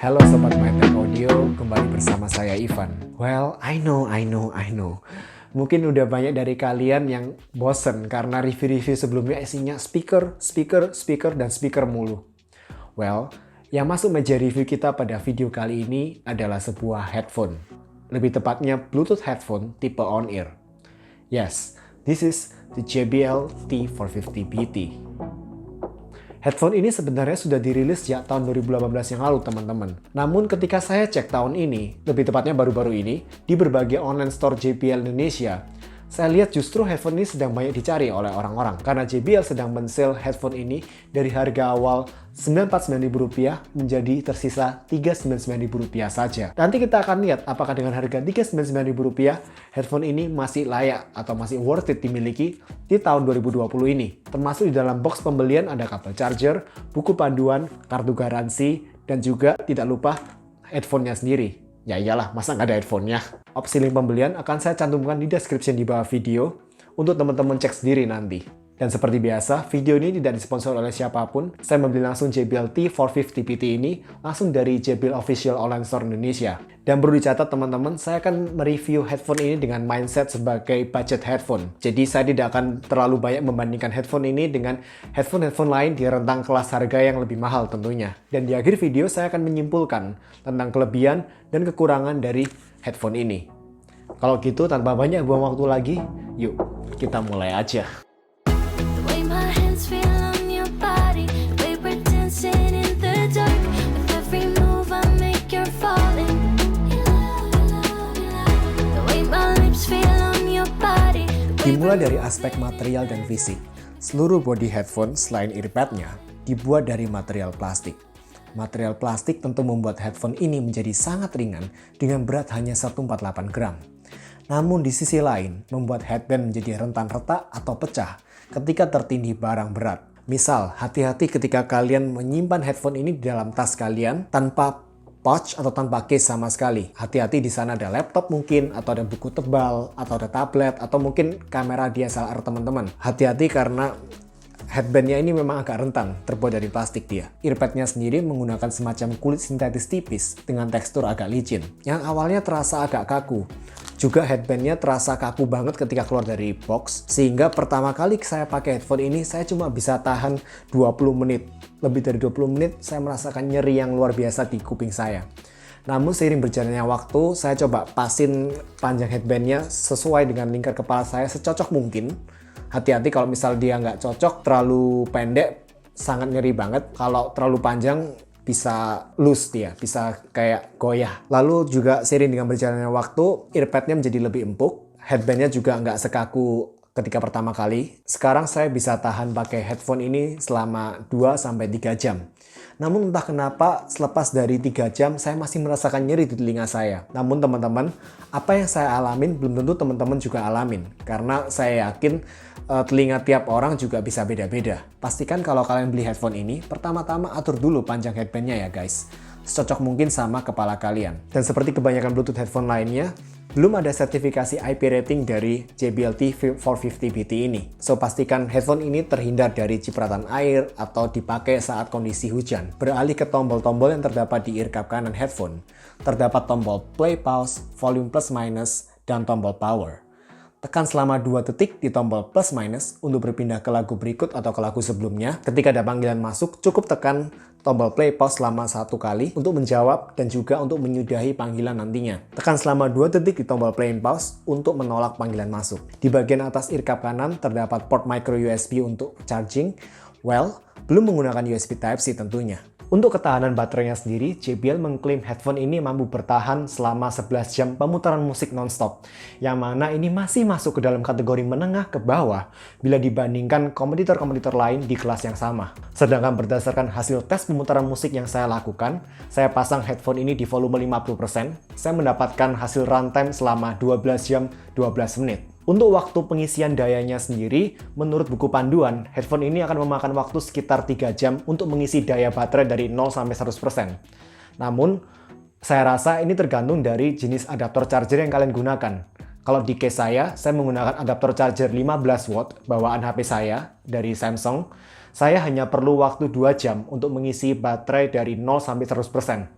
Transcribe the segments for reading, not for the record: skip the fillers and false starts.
Halo Sobat MyTech Audio, kembali bersama saya Ivan. Well, I know. Mungkin udah banyak dari kalian yang bosen karena review-review sebelumnya isinya speaker, dan speaker mulu. Well, yang masuk meja review kita pada video kali ini adalah sebuah headphone. Lebih tepatnya Bluetooth headphone tipe on-ear. Yes, this is the JBL T450BT. Headphone ini sebenarnya sudah dirilis sejak tahun 2018 yang lalu, teman-teman. Namun ketika saya cek tahun ini, lebih tepatnya baru-baru ini, di berbagai online store JBL Indonesia, saya lihat justru headphone ini sedang banyak dicari oleh orang-orang. Karena JBL sedang men-sale headphone ini dari harga awal Rp949.000 menjadi tersisa Rp399.000 saja. Nanti kita akan lihat apakah dengan harga Rp399.000 headphone ini masih layak atau masih worth it dimiliki di tahun 2020 ini. Termasuk di dalam box pembelian ada kabel charger, buku panduan, kartu garansi, dan juga tidak lupa headphone-nya sendiri. Ya iyalah, masa nggak ada headphone-nya? Opsi link pembelian akan saya cantumkan di description di bawah video untuk teman-teman cek sendiri nanti. Dan seperti biasa, video ini tidak disponsor oleh siapapun. Saya membeli langsung JBL T450BT ini langsung dari JBL Official Online Store Indonesia. Dan perlu dicatat teman-teman, saya akan mereview headphone ini dengan mindset sebagai budget headphone. Jadi saya tidak akan terlalu banyak membandingkan headphone ini dengan headphone-headphone lain di rentang kelas harga yang lebih mahal tentunya. Dan di akhir video saya akan menyimpulkan tentang kelebihan dan kekurangan dari headphone ini. Kalau gitu tanpa banyak buang waktu lagi, yuk kita mulai aja. Dimulai dari aspek material dan fisik, seluruh body headphone selain earpadnya dibuat dari material plastik. Material plastik tentu membuat headphone ini menjadi sangat ringan dengan berat hanya 148 gram. Namun di sisi lain, membuat headband menjadi rentan retak atau pecah ketika tertindih barang berat. Misal, hati-hati ketika kalian menyimpan headphone ini di dalam tas kalian tanpa pouch atau tanpa case sama sekali. Hati-hati, di sana ada laptop mungkin, atau ada buku tebal, atau ada tablet, atau mungkin kamera DSLR teman-teman. Hati-hati karena headbandnya ini memang agak rentan, terbuat dari plastik dia. Earpadnya sendiri menggunakan semacam kulit sintetis tipis dengan tekstur agak licin, yang awalnya terasa agak kaku. Juga headbandnya terasa kaku banget ketika keluar dari box, sehingga pertama kali saya pakai headphone ini, saya cuma bisa tahan 20 menit. Lebih dari 20 menit, saya merasakan nyeri yang luar biasa di kuping saya. Namun seiring berjalannya waktu, saya coba pasin panjang headbandnya sesuai dengan lingkar kepala saya secocok mungkin. Hati-hati kalau misal dia nggak cocok, terlalu pendek, sangat nyeri banget. Kalau terlalu panjang, bisa loose dia, bisa kayak goyah. Lalu juga seiring dengan berjalannya waktu, earpadnya menjadi lebih empuk, headbandnya juga nggak sekaku ketika pertama kali. Sekarang saya bisa tahan pakai headphone ini selama 2-3 jam. Namun entah kenapa selepas dari 3 jam saya masih merasakan nyeri di telinga saya. Namun teman-teman, apa yang saya alamin belum tentu teman-teman juga alamin. Karena saya yakin telinga tiap orang juga bisa beda-beda. Pastikan kalau kalian beli headphone ini, pertama-tama atur dulu panjang headbandnya ya guys. Secocok mungkin sama kepala kalian. Dan seperti kebanyakan Bluetooth headphone lainnya, belum ada sertifikasi IP rating dari JBL T450BT ini. So pastikan headphone ini terhindar dari cipratan air atau dipakai saat kondisi hujan. Beralih ke tombol-tombol yang terdapat di ear cup kanan headphone, terdapat tombol play, pause, volume plus minus, dan tombol power. Tekan selama 2 detik di tombol plus minus untuk berpindah ke lagu berikut atau ke lagu sebelumnya. Ketika ada panggilan masuk, cukup tekan tombol play pause selama 1 kali untuk menjawab dan juga untuk menyudahi panggilan nantinya. Tekan selama 2 detik di tombol play and pause untuk menolak panggilan masuk. Di bagian atas ear cup kanan terdapat port micro USB untuk charging. Well, belum menggunakan USB Type-C tentunya. Untuk ketahanan baterainya sendiri, JBL mengklaim headphone ini mampu bertahan selama 11 jam pemutaran musik non-stop, yang mana ini masih masuk ke dalam kategori menengah ke bawah bila dibandingkan kompetitor-kompetitor lain di kelas yang sama. Sedangkan berdasarkan hasil tes pemutaran musik yang saya lakukan, saya pasang headphone ini di volume 50%, saya mendapatkan hasil runtime selama 12 jam 12 menit. Untuk waktu pengisian dayanya sendiri, menurut buku panduan, headphone ini akan memakan waktu sekitar 3 jam untuk mengisi daya baterai dari 0 sampai 100%. Namun, saya rasa ini tergantung dari jenis adaptor charger yang kalian gunakan. Kalau di case saya menggunakan adaptor charger 15 watt bawaan HP saya dari Samsung. Saya hanya perlu waktu 2 jam untuk mengisi baterai dari 0 sampai 100%.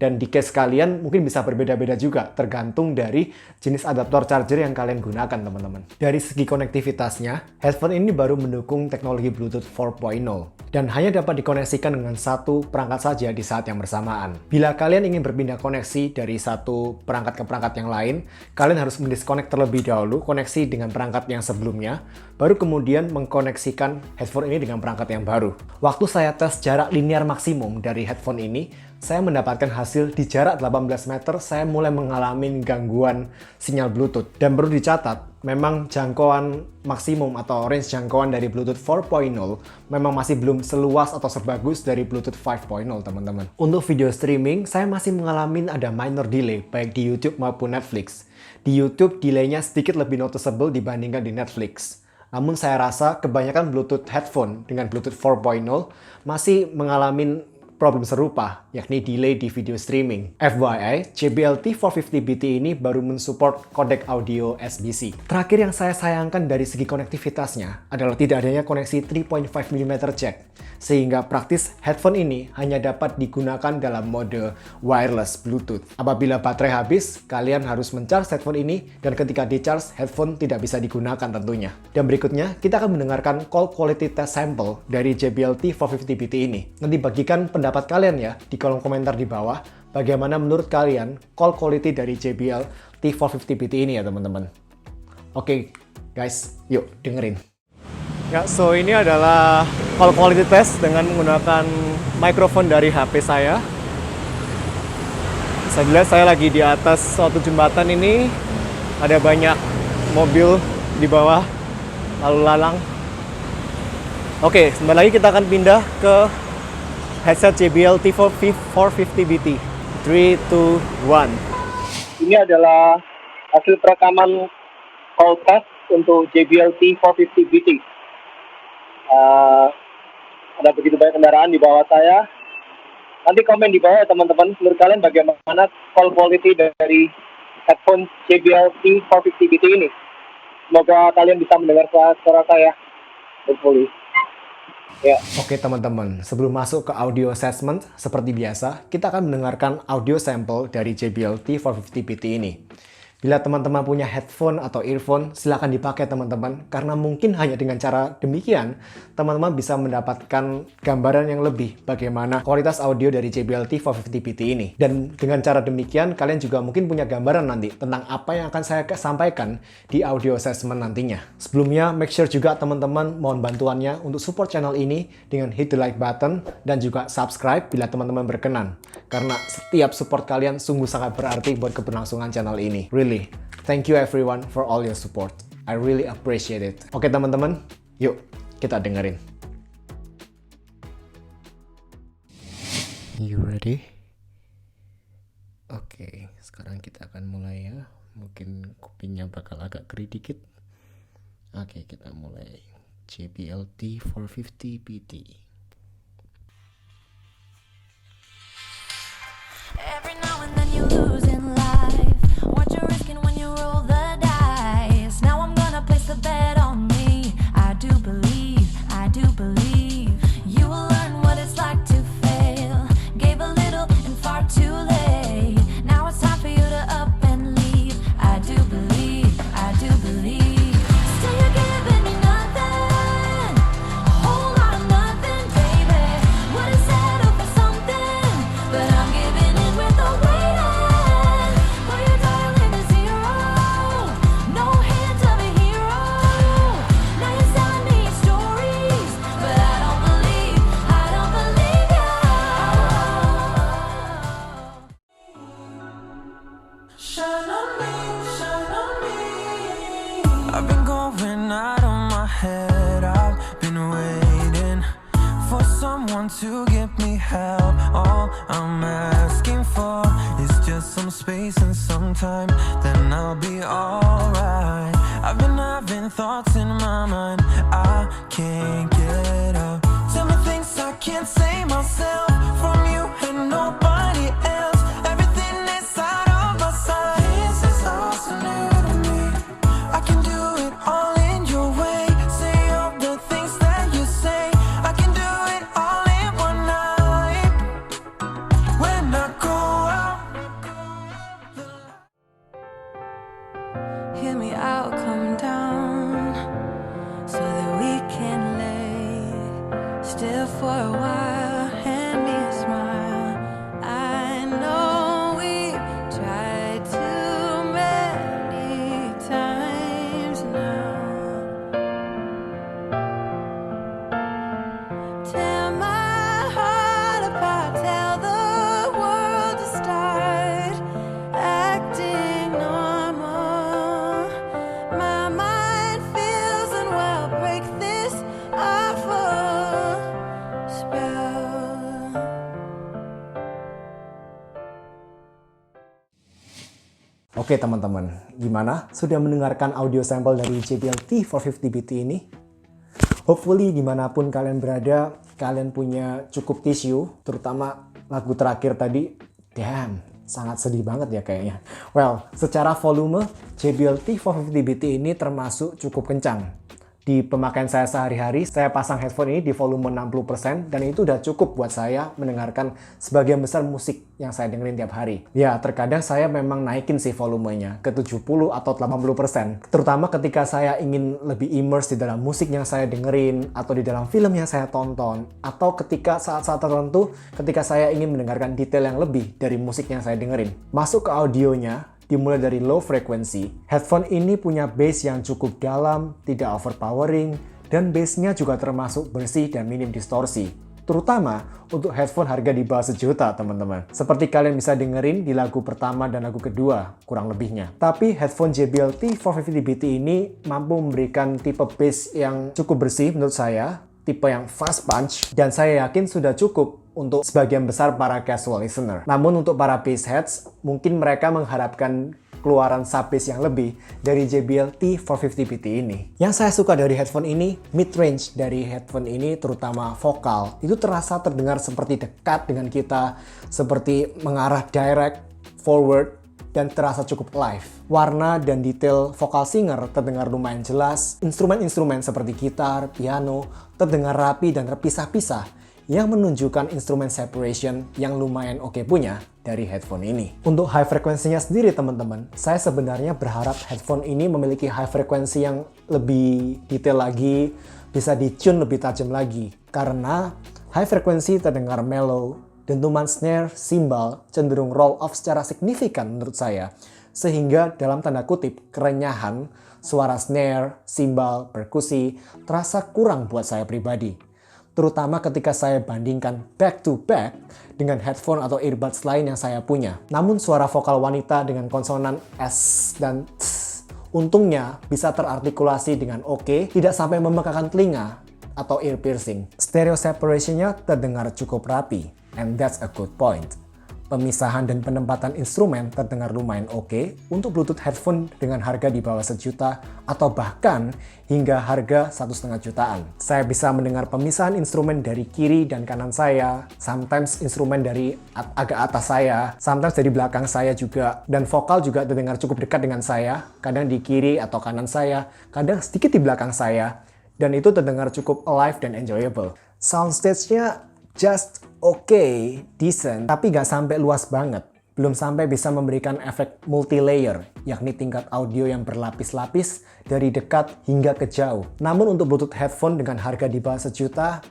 Dan di case kalian mungkin bisa berbeda-beda juga, tergantung dari jenis adaptor charger yang kalian gunakan, teman-teman. Dari segi konektivitasnya, headphone ini baru mendukung teknologi Bluetooth 4.0 dan hanya dapat dikoneksikan dengan satu perangkat saja di saat yang bersamaan. Bila kalian ingin berpindah koneksi dari satu perangkat ke perangkat yang lain, kalian harus mendisconnect terlebih dahulu koneksi dengan perangkat yang sebelumnya, baru kemudian mengkoneksikan headphone ini dengan perangkat yang baru. Waktu saya tes jarak linear maksimum dari headphone ini, saya mendapatkan hasil di jarak 18 meter saya mulai mengalami gangguan sinyal Bluetooth. Dan perlu dicatat, memang jangkauan maksimum atau range jangkauan dari Bluetooth 4.0 memang masih belum seluas atau sebagus dari Bluetooth 5.0, teman-teman. Untuk video streaming, saya masih mengalami ada minor delay baik di YouTube maupun Netflix. Di YouTube, delaynya sedikit lebih noticeable dibandingkan di Netflix. Namun saya rasa kebanyakan Bluetooth headphone dengan Bluetooth 4.0 masih mengalami problem serupa, yakni delay di video streaming. FYI, JBL T450BT ini baru mensupport kodek audio SBC. Terakhir yang saya sayangkan dari segi konektivitasnya adalah tidak adanya koneksi 3.5 mm jack, sehingga praktis headphone ini hanya dapat digunakan dalam mode wireless Bluetooth. Apabila baterai habis, kalian harus mencharge headphone ini, dan ketika di-charge, headphone tidak bisa digunakan tentunya. Dan berikutnya, kita akan mendengarkan call quality test sample dari JBL T450BT ini. Nanti bagikan pendapat kalian ya di kolom komentar di bawah, bagaimana menurut kalian call quality dari JBL T450BT ini ya, teman-teman. Oke, guys, yuk dengerin. Ya, so ini adalah call quality test dengan menggunakan mikrofon dari HP saya. Bisa dilihat saya lagi di atas suatu jembatan ini. Ada banyak mobil di bawah lalu lalang. Oke, sebentar lagi kita akan pindah ke headset JBL T450BT. 3, 2, 1. Ini adalah hasil perekaman call test untuk JBL T450BT. Ada begitu banyak kendaraan di bawah saya. Nanti komen di bawah ya teman-teman, menurut kalian bagaimana call quality dari headphone JBL T450BT ini. Semoga kalian bisa mendengar suara saya. Hopefully. Ya. Oke teman-teman, sebelum masuk ke audio assessment, seperti biasa, kita akan mendengarkan audio sampel dari JBL T450BT ini. Bila teman-teman punya headphone atau earphone, silahkan dipakai teman-teman, karena mungkin hanya dengan cara demikian, teman-teman bisa mendapatkan gambaran yang lebih bagaimana kualitas audio dari JBL T450BT ini. Dan dengan cara demikian, kalian juga mungkin punya gambaran nanti tentang apa yang akan saya sampaikan di audio assessment nantinya. Sebelumnya, make sure juga teman-teman mohon bantuannya untuk support channel ini dengan hit the like button dan juga subscribe bila teman-teman berkenan. Karena setiap support kalian sungguh sangat berarti buat keberlangsungan channel ini. Really, thank you everyone for all your support. I really appreciate it. Oke teman-teman, yuk kita dengerin. You ready? Oke, sekarang kita akan mulai ya. Mungkin kupingnya bakal agak keri dikit. Oke, kita mulai. JBL T450BT. Every now and then you lose in life. What you're risking when you roll the dice. Now I'm gonna place the bet on me. I do believe you will learn what it's like to fail. Gave a little and far too late. Now it's time for you to up and leave. I do believe. Still you're giving me nothing. A whole lot of nothing, baby. Would've settled for something, but I'm giving in with the waiting. For your darling is zero. No hint of a hero. Now you're selling me stories, but I don't believe you. Shine on me, shine on me. I've been going out of my head. I've been waiting for someone to give me help. All I'm asking for is just some space and some time, then I'll be alright. I've been having thoughts in my mind I can't get out. Tell me things I can't say myself, from you and nobody else. Everything is out of my sight. This is all so new to me. I can do it all in your way. Say all the things that you say. I can do it all in one night. When I go for a while, hand me a smile. I know we've tried too many times now. Tear my heart apart, tell the world to start acting normal. My mind feels unwell, break this awful spell. Oke teman-teman, gimana? Sudah mendengarkan audio sampel dari JBL T450BT ini? Hopefully dimanapun kalian berada, kalian punya cukup tisu, terutama lagu terakhir tadi. Damn, sangat sedih banget ya kayaknya. Well, secara volume, JBL T450BT ini termasuk cukup kencang. Di pemakaian saya sehari-hari, saya pasang headphone ini di volume 60% dan itu udah cukup buat saya mendengarkan sebagian besar musik yang saya dengerin tiap hari. Ya, terkadang saya memang naikin sih volumenya ke 70 atau 80%. Terutama ketika saya ingin lebih immerse di dalam musik yang saya dengerin atau di dalam film yang saya tonton, atau ketika saat-saat tertentu ketika saya ingin mendengarkan detail yang lebih dari musik yang saya dengerin. Masuk ke audionya, dimulai dari low frequency, headphone ini punya bass yang cukup dalam, tidak overpowering, dan bassnya juga termasuk bersih dan minim distorsi. Terutama untuk headphone harga di bawah sejuta, teman-teman. Seperti kalian bisa dengerin di lagu pertama dan lagu kedua, kurang lebihnya. Tapi headphone JBL T450BT ini mampu memberikan tipe bass yang cukup bersih menurut saya, tipe yang fast punch, dan saya yakin sudah cukup untuk sebagian besar para casual listener. Namun untuk para bassheads, mungkin mereka mengharapkan keluaran sub-bass yang lebih dari JBL T450BT ini. Yang saya suka dari headphone ini, mid-range dari headphone ini, terutama vokal, itu terasa terdengar seperti dekat dengan kita, seperti mengarah direct, forward, dan terasa cukup live. Warna dan detail vokal singer terdengar lumayan jelas, instrumen-instrumen seperti gitar, piano, terdengar rapi dan terpisah-pisah, yang menunjukkan instrumen separation yang lumayan oke punya dari headphone ini. Untuk high frekuensinya sendiri teman-teman, saya sebenarnya berharap headphone ini memiliki high frekuensi yang lebih detail lagi, bisa di-tune lebih tajam lagi. Karena high frekuensi terdengar mellow, dentuman snare, cymbal cenderung roll off secara signifikan menurut saya. Sehingga dalam tanda kutip, kerenyahan, suara snare, cymbal, perkusi terasa kurang buat saya pribadi. Terutama ketika saya bandingkan back to back dengan headphone atau earbuds lain yang saya punya. Namun suara vokal wanita dengan konsonan S dan T untungnya bisa terartikulasi dengan oke, tidak sampai memekakan telinga atau ear piercing. Stereo separationnya terdengar cukup rapi, and that's a good point. Pemisahan dan penempatan instrumen terdengar lumayan oke untuk Bluetooth headphone dengan harga di bawah sejuta atau bahkan hingga harga 1,5 jutaan. Saya bisa mendengar pemisahan instrumen dari kiri dan kanan saya, sometimes instrumen dari agak atas saya, sometimes dari belakang saya juga, dan vokal juga terdengar cukup dekat dengan saya, kadang di kiri atau kanan saya, kadang sedikit di belakang saya, dan itu terdengar cukup alive dan enjoyable. Soundstage-nya just okay, decent, tapi nggak sampai luas banget. Belum sampai bisa memberikan efek multi-layer, yakni tingkat audio yang berlapis-lapis dari dekat hingga ke jauh. Namun untuk Bluetooth headphone dengan harga di bawah sejuta,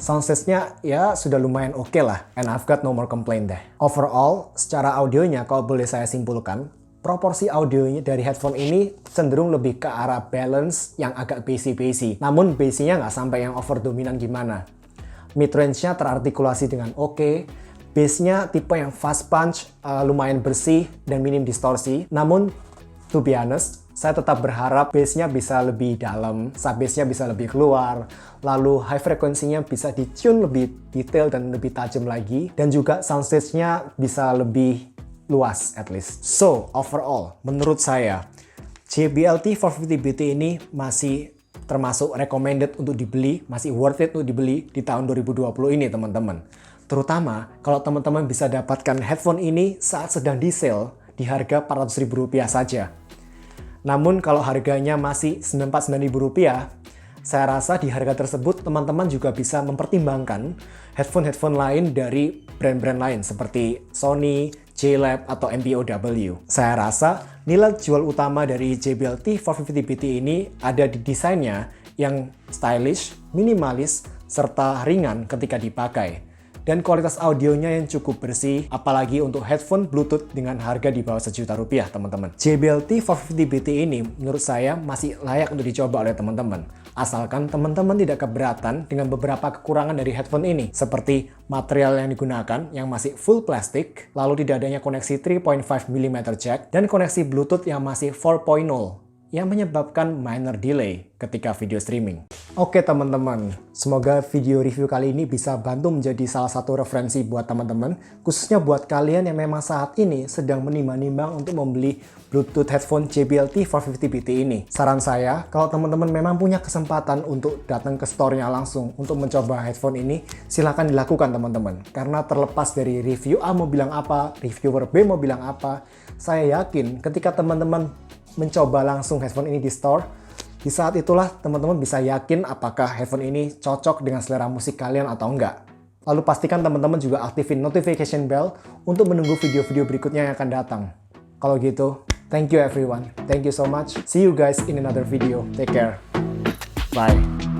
soundstage-nya ya sudah lumayan oke lah, and I've got no more complaint deh. Overall, secara audionya kalau boleh saya simpulkan, proporsi audionya dari headphone ini cenderung lebih ke arah balance yang agak bassy-bassy. Namun bassy-nya nggak sampai yang over dominan gimana. Mid-range-nya terartikulasi dengan oke, bass-nya tipe yang fast punch, lumayan bersih dan minim distorsi. Namun, to be honest, saya tetap berharap bass-nya bisa lebih dalam, sub-bass-nya bisa lebih keluar, lalu high frekuensinya bisa di-tune lebih detail dan lebih tajam lagi, dan juga soundstage-nya bisa lebih luas at least. So, overall, menurut saya, JBL T450BT ini masih termasuk recommended untuk dibeli, masih worth it untuk dibeli di tahun 2020 ini teman-teman. Terutama kalau teman-teman bisa dapatkan headphone ini saat sedang di sale di harga Rp400.000 saja. Namun kalau harganya masih Rp94.900, saya rasa di harga tersebut teman-teman juga bisa mempertimbangkan headphone-headphone lain dari brand-brand lain seperti Sony, J-Lab, atau MPOW. Saya rasa nilai jual utama dari JBL T450BT ini ada di desainnya yang stylish, minimalis, serta ringan ketika dipakai. Dan kualitas audionya yang cukup bersih, apalagi untuk headphone Bluetooth dengan harga di bawah Rp1.000.000 teman-teman. JBL T450BT ini menurut saya masih layak untuk dicoba oleh teman-tean. Asalkan teman-teman tidak keberatan dengan beberapa kekurangan dari headphone ini, seperti material yang digunakan yang masih full plastik, lalu tidak adanya koneksi 3.5 mm jack, dan koneksi Bluetooth yang masih 4.0, yang menyebabkan minor delay ketika video streaming. Oke teman-teman, semoga video review kali ini bisa bantu menjadi salah satu referensi buat teman-teman, khususnya buat kalian yang memang saat ini sedang menimbang-nimbang untuk membeli Bluetooth headphone JBL T450BT ini. Saran saya, kalau teman-teman memang punya kesempatan untuk datang ke store-nya langsung untuk mencoba headphone ini, silahkan dilakukan teman-teman. Karena terlepas dari review A mau bilang apa, reviewer B mau bilang apa, saya yakin ketika teman-teman mencoba langsung headphone ini di store, di saat itulah teman-teman bisa yakin apakah headphone ini cocok dengan selera musik kalian atau enggak. Lalu pastikan teman-teman juga aktifin notification bell untuk menunggu video-video berikutnya yang akan datang. Kalau gitu, thank you everyone. Thank you so much. See you guys in another video. Take care. Bye.